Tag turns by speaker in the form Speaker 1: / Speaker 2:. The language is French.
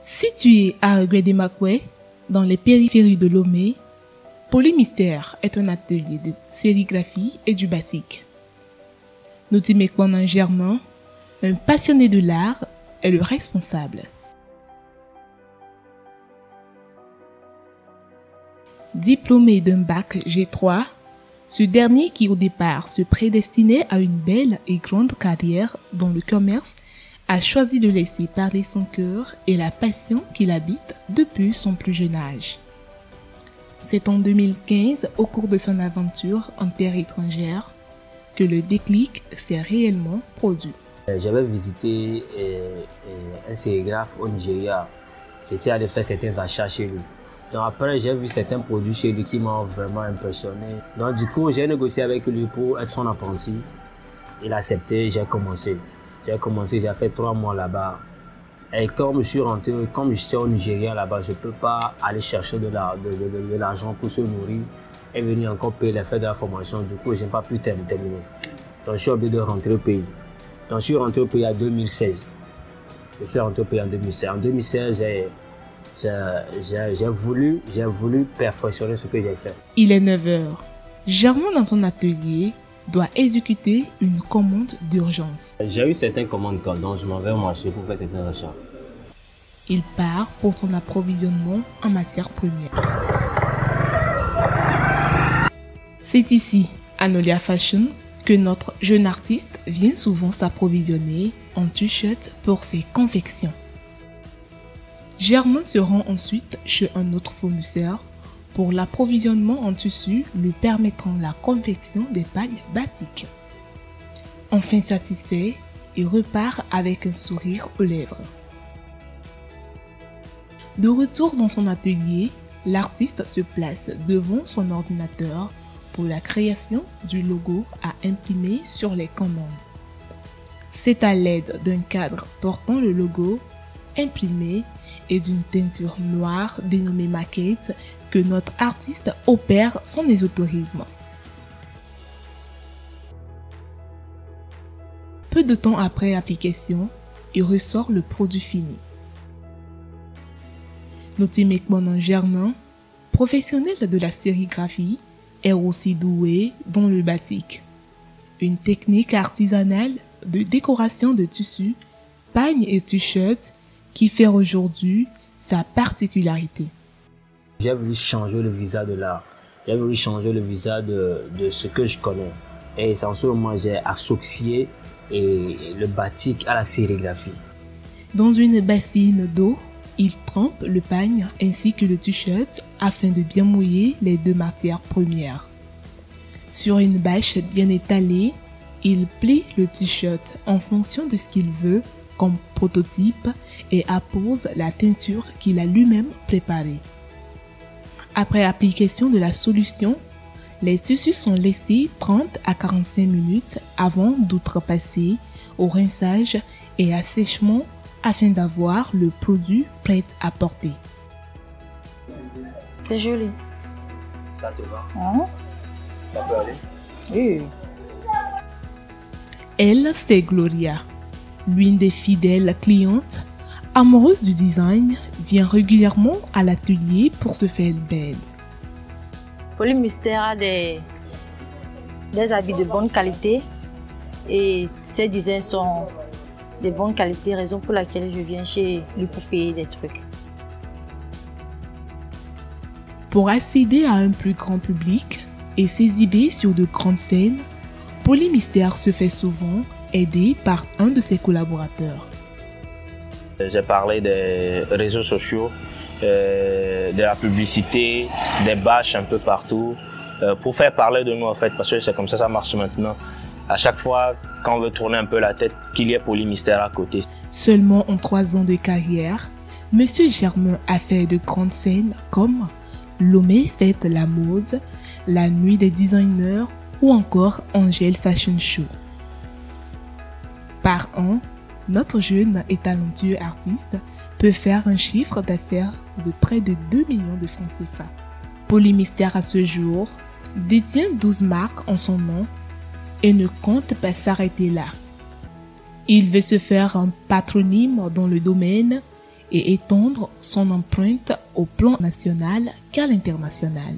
Speaker 1: Situé à Guédé-Makoué, dans les périphéries de Lomé, Polymystère est un atelier de sérigraphie et du batik. Notimekwanan Germain, un passionné de l'art, est le responsable. Diplômé d'un bac G3, ce dernier qui au départ se prédestinait à une belle et grande carrière dans le commerce a choisi de laisser parler son cœur et la passion qu'il habite depuis son plus jeune âge. C'est en 2015, au cours de son aventure en terre étrangère, que le déclic s'est réellement produit.
Speaker 2: J'avais visité un sérigraphe au Nigeria. J'étais allé faire certains achats chez lui. Donc après, j'ai vu certains produits chez lui qui m'ont vraiment impressionné. Donc du coup, j'ai négocié avec lui pour être son apprenti. Il a accepté, j'ai commencé. J'ai fait 3 mois là-bas. Et comme je suis rentré, comme j'étais au Nigeria là-bas, je ne peux pas aller chercher de l'argent pour se nourrir et venir encore payer les frais de la formation. Du coup, je n'ai pas pu terminer. Donc je suis obligé de rentrer au pays. Donc je suis rentré au pays en 2016. En 2016, j'ai voulu perfectionner ce que j'ai fait.
Speaker 1: Il est 9 h. Germain, dans son atelier, doit exécuter une commande d'urgence.
Speaker 2: J'ai eu certaines commandes donc je m'en vais au marché pour faire certains achats.
Speaker 1: Il part pour son approvisionnement en matières premières. C'est ici, à Nolia Fashion, que notre jeune artiste vient souvent s'approvisionner en t-shirt pour ses confections. Germain se rend ensuite chez un autre fournisseur pour l'approvisionnement en tissu lui permettant la confection des pagnes batik. Enfin satisfait, il repart avec un sourire aux lèvres. De retour dans son atelier, l'artiste se place devant son ordinateur pour la création du logo à imprimer sur les commandes. C'est à l'aide d'un cadre portant le logo imprimé et d'une teinture noire dénommée maquette que notre artiste opère son ésotourisme. Peu de temps après application, il ressort le produit fini. Notimekwanan Germain, professionnel de la sérigraphie, est aussi doué dans le batik, une technique artisanale de décoration de tissus, pagnes et t-shirts qui fait aujourd'hui sa particularité.
Speaker 2: J'ai voulu changer le visage de l'art. J'ai voulu changer le visage de ce que je connais. Et c'est en ce moment que j'ai associé le batik à la sérigraphie.
Speaker 1: Dans une bassine d'eau, il trempe le pagne ainsi que le t-shirt afin de bien mouiller les deux matières premières. Sur une bâche bien étalée, il plie le t-shirt en fonction de ce qu'il veut comme prototype et appose la teinture qu'il a lui-même préparée. Après application de la solution, les tissus sont laissés 30 à 45 minutes avant d'outrepasser au rinçage et à sèchement afin d'avoir le produit prêt à porter.
Speaker 3: C'est joli.
Speaker 2: Ça te va?
Speaker 3: Hein?
Speaker 2: Ça peut aller?
Speaker 3: Oui.
Speaker 1: Elle, c'est Gloria, l'une des fidèles clientes, amoureuse du design, vient régulièrement à l'atelier pour se faire belle.
Speaker 3: Polymystère a des habits de bonne qualité et ses designs sont de bonne qualité, raison pour laquelle je viens chez lui pour payer des trucs.
Speaker 1: Pour accéder à un plus grand public et s'exhiber sur de grandes scènes, Polymystère se fait souvent aider par un de ses collaborateurs.
Speaker 4: J'ai parlé des réseaux sociaux, de la publicité, des bâches un peu partout, pour faire parler de nous en fait, parce que c'est comme ça marche maintenant. À chaque fois, quand on veut tourner un peu la tête, qu'il y ait Polymystère à côté.
Speaker 1: Seulement en 3 ans de carrière, Monsieur Germain a fait de grandes scènes comme Lomé fête la mode, la nuit des designers ou encore Angel Fashion Show. Par an, notre jeune et talentueux artiste peut faire un chiffre d'affaires de près de 2 millions de francs CFA. Polymystère à ce jour détient 12 marques en son nom et ne compte pas s'arrêter là. Il veut se faire un patronyme dans le domaine et étendre son empreinte au plan national qu'à l'international.